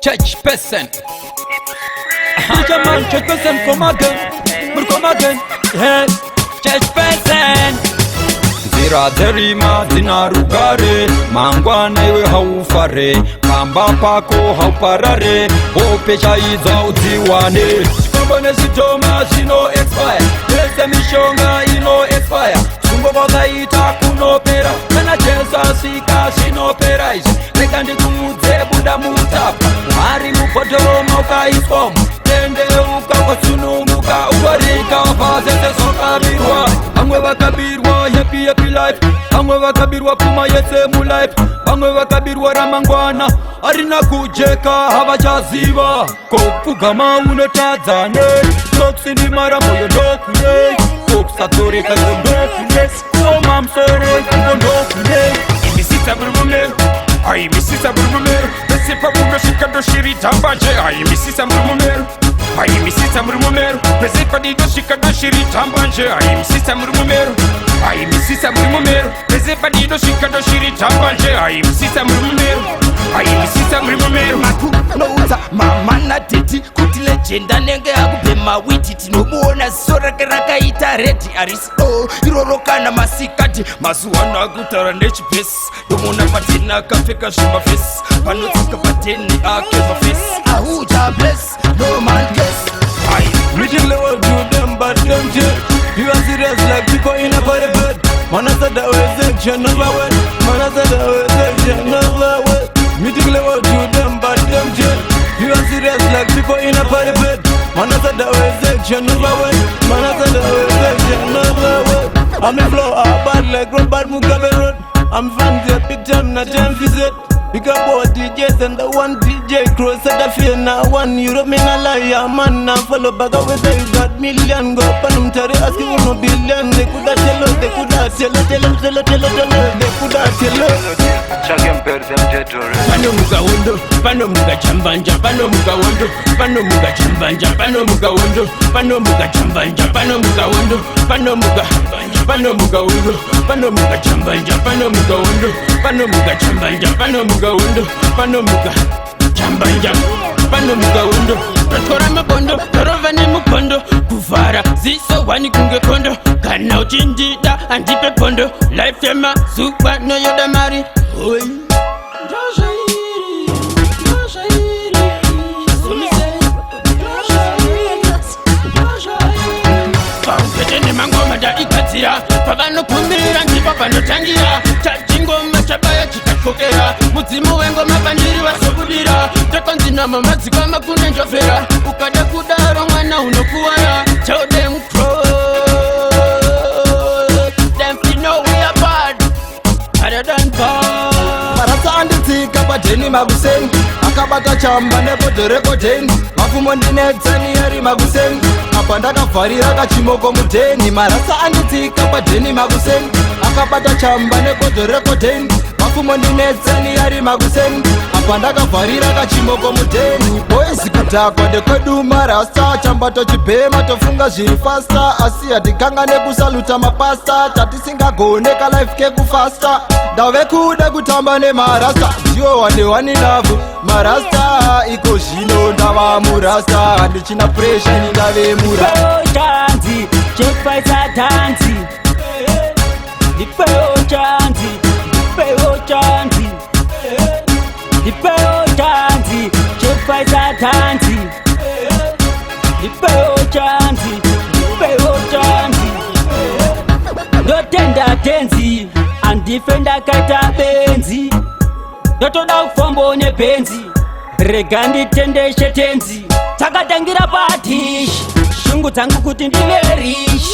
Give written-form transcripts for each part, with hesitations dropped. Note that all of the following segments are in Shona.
Church person. Teacher man, church person, come again. Hey, church person. Zira derima zinarugare, mangwana iwe haufare, kamba pako hauparare, opesha iza uziwane. Shikobone sitoma sino expire, lese mishonga ino expire. Sungo bagaita kunopera, kana chesa sika sinopera isi. Reka ndikuudze buda mutapa, hari mupotoro moka isfomu. Tende uka wasunumuka, uwarika wafazete sokabirwa. Amwe wakabirwa happy life, amwe wakabirwa kuma yetse mu life, amwe wakabirwa ramangwana arina kujeka habajaziba kopugama unotadzane toksini mara moyo dokune kopsatore kazondokune koma msore kondokune imisita burumumero ai misita burumumero besipa bunga shikando shiri tambaje ai misita burumumero ai misita burumumero besipa dido shikando shiri tambaje ai misita burumumero ai misita burumumero besipa dido shikando shiri tambaje ai misita burumumero ai misita burumumero maku nouza mama na titi kuti legenda nenge akubhema witi tinomuona sora rakaita redi arisido iroro kana masikati mazuwano akutaura nechipesi ndomona pateni akapfeka zvimafesi panotsika pateni ake mafesi ahuja bless no man guess I reaching level to them but them shit. You are serious like people in a body bed. Man I said that way section number one. Man I said that way section number one. Reaching level to them but them shit. You are serious like people in a body bed. Man I said that way section number one. Man I said that way section number one. I'm in flow bad like run bad Mugabe road. I'm fancy a big time na time visit. Big up all DJs and the one DJ Cross at the fear now 1 euro me na liar man now follow back up with you got million go panum tare ask you no billion they coulda tell they coulda tell they coulda tell Chagem perdem jetore Pano muga wondo, pano muga chambanja, pano muga wondo, pano muga chambanja, pano muga wondo, pano muga chambanja, pano muga wondo, pano muga wondo, pano muga chambanja, pano muga wondo, pano muga chambanja, pano muga wondo, pano muga chambanja, pano muga wondo. Ratora mabondo, torova ne mukondo, kuvara ziso wani kunge kondo, kana uchinjida anjipe pondo, life tema super no yoda mari. Oi. Pavanokumbirira ndipo panotangira chachingoma chabaya chikakokera mudzimu wengoma pandiri vasobudira takonzinama madziko amakunde njofera ukada kudaro mwana unokuwara tell them them to know we are bad better than bad marasa anditsika padheni makuseni akabata chamba nepodhorekodheni mafumo ndinedzani yari makuseni apa ndakavharira kachimoko mudheni marasa anditsika padheni makuseni akabata chamba nepodhorekodheni mafumo ndinedzani yari makuseni apa ndakavharira kachimoko mudheni boisi kudhakwa ndekwedu marasta chamba tochibhema tofunga zviri fasta asi hatikanga nekusaluta mapasta tatisingagoneka life kekufasta ndave kuda kutamba nemarasta ndiwo wandewani lavu marasta iko zvino ndava murasta handichina presha nindave chanzi chekwaisa tanzi ndipewo chanzi ndipewo chanzi ndipewo chanzi chekwaisa tanzi ndipewo chanzi ndipewo chanzi ndotenda tenzi andifenda kaita benzi ndotoda kufombo nebenzi rega nditendeshe tenzi takatangira patish shungu dzangu kuti ndive rish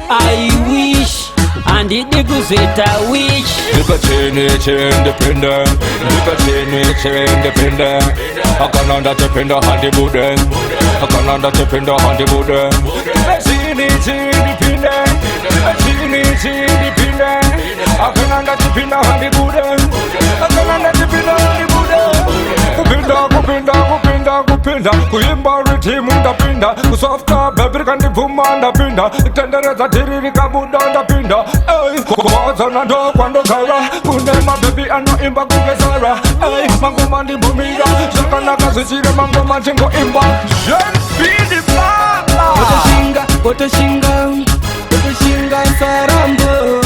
I wish andidi kuzoita wish ndikachene independent akana ndatependa handibude akana ndatependa handibude akana ndatependa handibude akana ndatependa handibude kupinda ndapinda kuimba ritimu ndapinda kusofta bebi kandivuma ndapinda tendereza tiri rikabuda ndapinda kuwazana ndo kwandogara kune mabebi anoimba kungezara mangoma ndibumira zvakanaka zvichire mangoma tingoimba bidi baba Otoshinga sarambo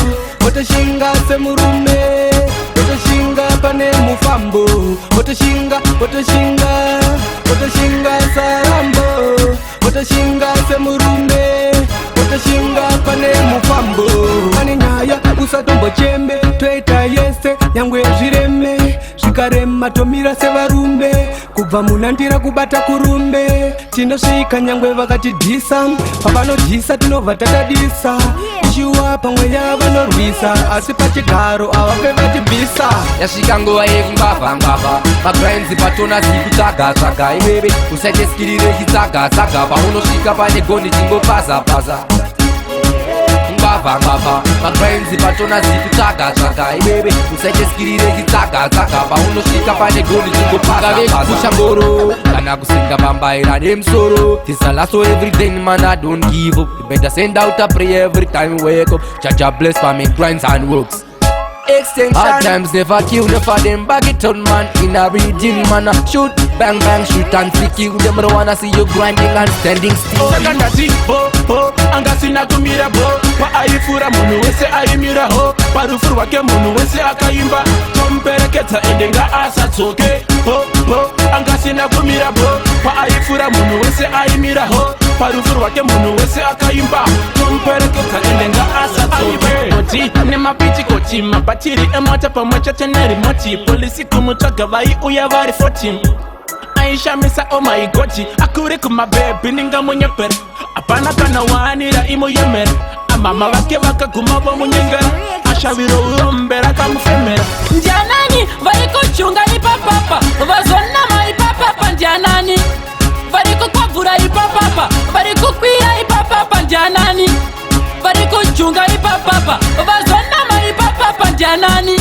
Otoshinga semurume Otoshinga pane mufambo Otoshinga sarambo Otoshinga semurume Otoshinga pane mufambo Pane nyaya usatombo chembe Toita yese nyangwe zvireme Zvikarema tomira sevarumbe Kubva munandira kubata kurumbe Tinosvika nyangwe vakatidhisa Pavanodhisa tinobva tatadisa Ishiwa pamwe yavanorwisa Asi pachigaro avape vatibvisa Yasvika nguva yekumbavha magrinds patona zikutsvaga iwewe usaite skirire chitsaga paunosvika pane goni chingopaza mbavha magrinds patona zikutsvaga iwewe usaite skirire chitsaga paunosvika pane goni chingopaza ngoro kana kusinga bambaira nemusoro tisalaso everything man I don't give up. You better send out a prayer every time you wake up. Jaja bless for me grinds and works. Extension. Hard times never kill, never them bag it on man. In a reading man, shoot, bang bang, shoot and see kill them. I wanna see you grinding and standing still. Sakandati bo angasina kumira bo paayifura munhu wese ayimira ho parufuru rwake munhu wese akaimba tomperekedza endenga asatsoke bo angasina kumira bo paayifura munhu wese ayimira ho parufuru rwake munhu wese akaimba tomperekedza endenga asatsoke oti nemapitikoti mabatiri emota pamwe chete nerimoti polisi kumutsvaga vaiuya vari 14 aishamisa my god akuri kumabebi ningamunyepera apana kana waanira imuyemera amama vake vakaguma vomunyengera ashaviro uyombera kamufemera ndianani vari kuchunga ipapapa vazonama ipapapa ndianani vari kukwavhura ipapapa vari kukwira ipapapa ndianani vari kuchunga ipapapa vazonama ipapapa ndianani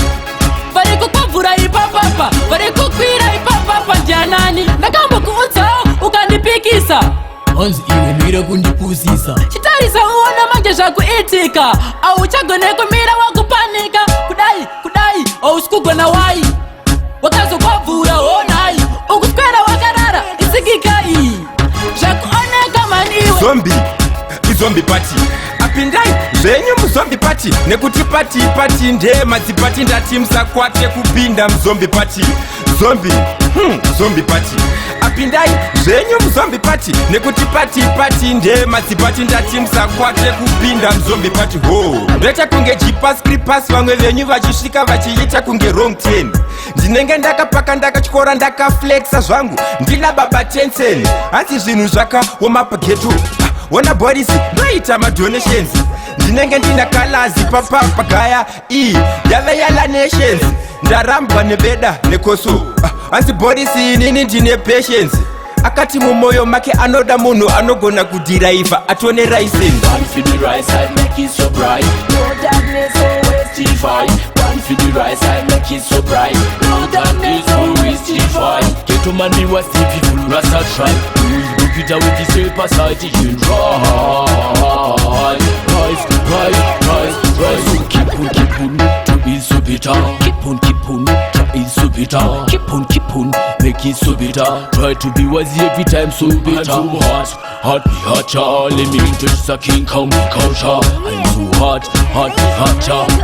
vari kukwavhura ipapapa vari kukwira ipapapa ndianani ndakambokuudzawo ukandipikisa Onzi iwe mira kundipuzisa chitarisa uona manje zvakuitika auchagone kumira wakupanika kudai ausikugona wai wakazokwavhura honai ukuswera wakarara isikika iyi zvakuoneka maniwe izombi pati apindai zvenyu muzombi pati nekuti pati ndee madzipati ndati musakwate kupinda muzombi pati zombi pati apindai zvenyu muzombi pati nekuti pati ndee madzipati ndati musakwate kupinda muzombi pati ho ndoita kunge jipas kripas vamwe venyu vachisvika vachiita kunge wrong 10 ndinenge ndakapaka ndakatyora ndakaflexa zvangu ndina baba tensen hanzi zvinhu zvakaoma pageto wona borisi noita madonations ndinenge ndina kalazi papagaya yave yala nations ndarambwa nebeda nekoso hanzi borisi inini ndine patience akati mumwoyo make anoda munhu anogona kudhiraivha atone license One for the right side, make it so bright. No darkness, always G5. One for the right side, make it so bright. No darkness, always G5. Get to man, be what Stevie full rasta try. Look it out with the super side, you can rise. So keep on, to be so bitter. Keep on, try so bitter. Keep on, make it so bitter. Try to be wise every time so bitter. I'm too hot, let me introduce a King Kong culture. I'm too hot,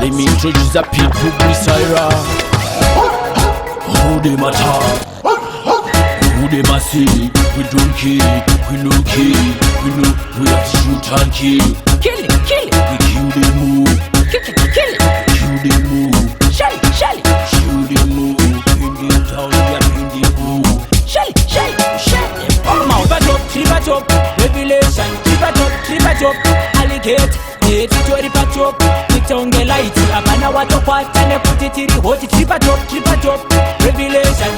let me introduce a people with Syra. Who they matter? Who they must see? We don't kill, we no kill. We know we have to shoot and kill. kill it We kill the move, kill it kill the move. shell it Kill the move, in the town, we are in the move. shell it Tripa-top, revelation Tripa-top, alligator Titori patop, nitonge light Apana watokwata nekuti tiri hoti Tripa-top, revelation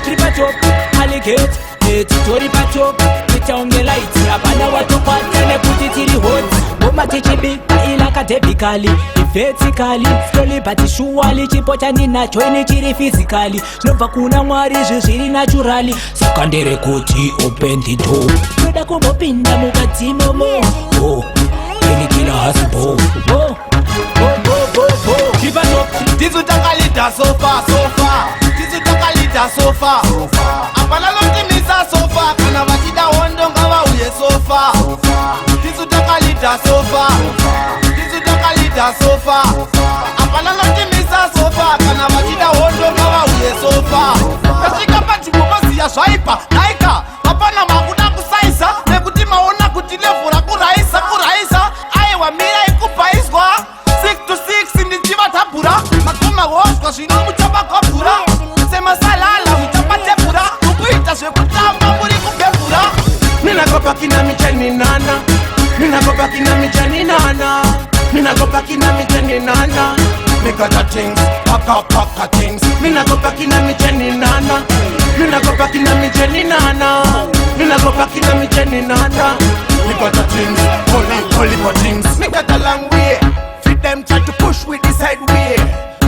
Tripa-top, alligator titori patop titaunge light hapana watokwata nekuti tiri hot ngoma tichibika ila akadebhikali ivetikali slowly but surely chipo chandinacho ini chiri physically zvinobva kuna mwari izvi zviri naturally saka nderekuti open the door toda kumbopinda mukadzimomo inikila hasibo tizotakalita sofa tizotakalita sofa apana lotimisa sofa kana vachida hondo ngavauye sofa tizotakalita sofa tizotakalita sofa apana lotimisa sofa kana vachida hondo ngavauye sofa kasvika pachimumoziya zvaipa naika apana makuda kusaisa nekuti maona kuti levhura kuraisa aiwa mira ikubhaizwa 6 to 6 ndichiva tabhura makoma hozwa zvino muchabagwabhura semasalala muchabatebhura ukuita zvekutamba muri kubhebhura minakopakina michaninana minakopakina michaninana minakopakina michaninana mikata things paka things minakopakina michaninana minakopakina michaninana minakopakina michaninana mikata things holy for things mikata long way fit them try to push with the side way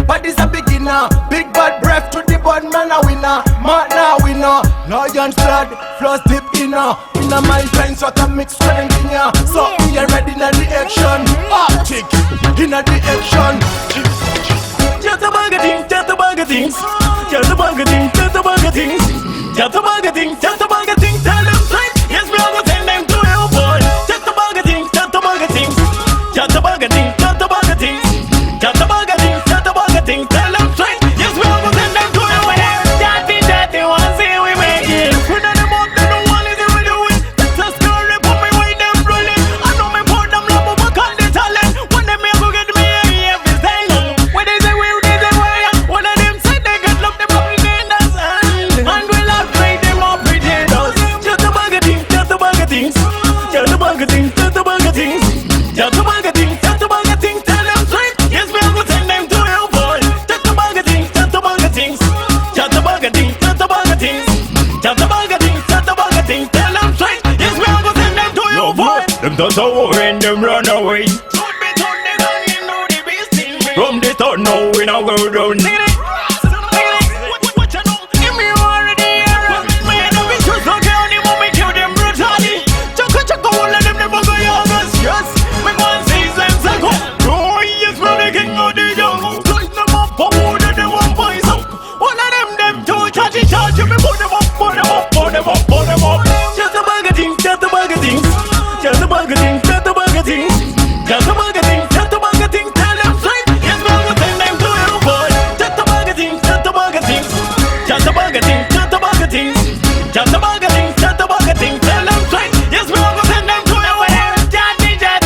but it's a beginner big bad breath to the bad man a winner man a winner lion's blood flows deep inner my friends what a mix with engineer so we are ready in the action chick in the action just a bag of things just a bag of things just a bag of things just a bag of things just a bag of things just a bag of things tell them straight yes we are gonna send them to hell boy just a bag of things just a bag of things just a bag of things just a bag of things just a bag of things just a bag of things tell them straight yes we are gonna send them to hell boy that they want to see we make it we know them out they don't want it we do it just go rip on me way them rolling I know me pour them love but can't they talent when them here go get me everything when they say we they say why one of them said they got love them up in the sun and we'll have pray them up pretenders just a bag of things just a bag of things just a bag of things just a bag of things just a bag of things just a bag of things tell them straight yes we are gonna send them to hell boy just a bag of things just a bag of things just a bag of things just a bag of things just a bag of things just a bag of things tell them straight yes we are gonna send them to hell boy Them does a war and them run away from the thought now we now go down just a bag of things just a bag of things just a bag of things just a bag of things just a bag of things just a bag of things tell them straight yes we are gonna send them to hell boy just a bag of things just a bag of things just a bag of things just a bag of things just a bag of things just a bag of things tell them straight yes we are gonna send them to hell boy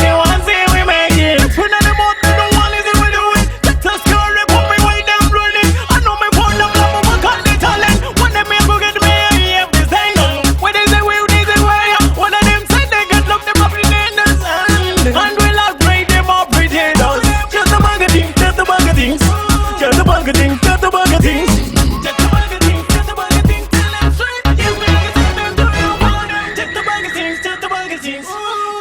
they want to see we make it we know them out they don't want it we do it just go rip on me way them rolling I know me pour them love but can't they talent when them here go get me everything when they say we they say why one of them said they got love them up in the sun and we'll have pray them up pretenders just a bag of things just a bag of things just a bag of things just a bag of things just a bag of things just a bag of things tell them straight yes we are gonna send them to hell boy just a bag of things just a bag of things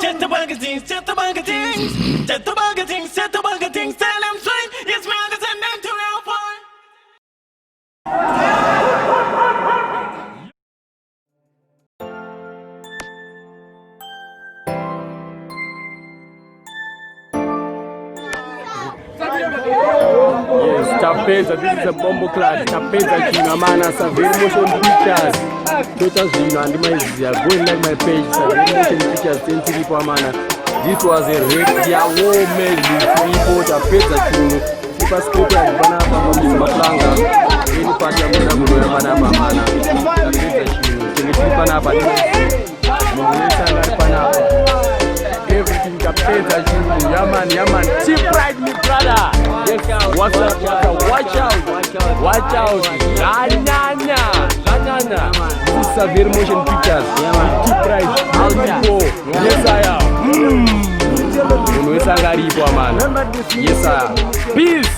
just a bag of things just a bag of things just a bag of things just a bag of things tell them straight yes we are gonna send them to hell boy Yes, Tapeza, this is a bombo class. Tapeza King Amana, Savile Motion Pictures. Total Zino and my go in like my page, Savile Motion Pictures, 10 people Amana. This was a regular woman report, Tapeza King. Super scope and Banana Matlanga. Any party of Banana Amana. Tapeza King. Panapa. Everything Tapeza King. Yaman. Cheap pride, me brother. Yes, watch out. Banana. This is Savile Motion Pictures. Keep price. Yes, I am. Yes, I am. Peace.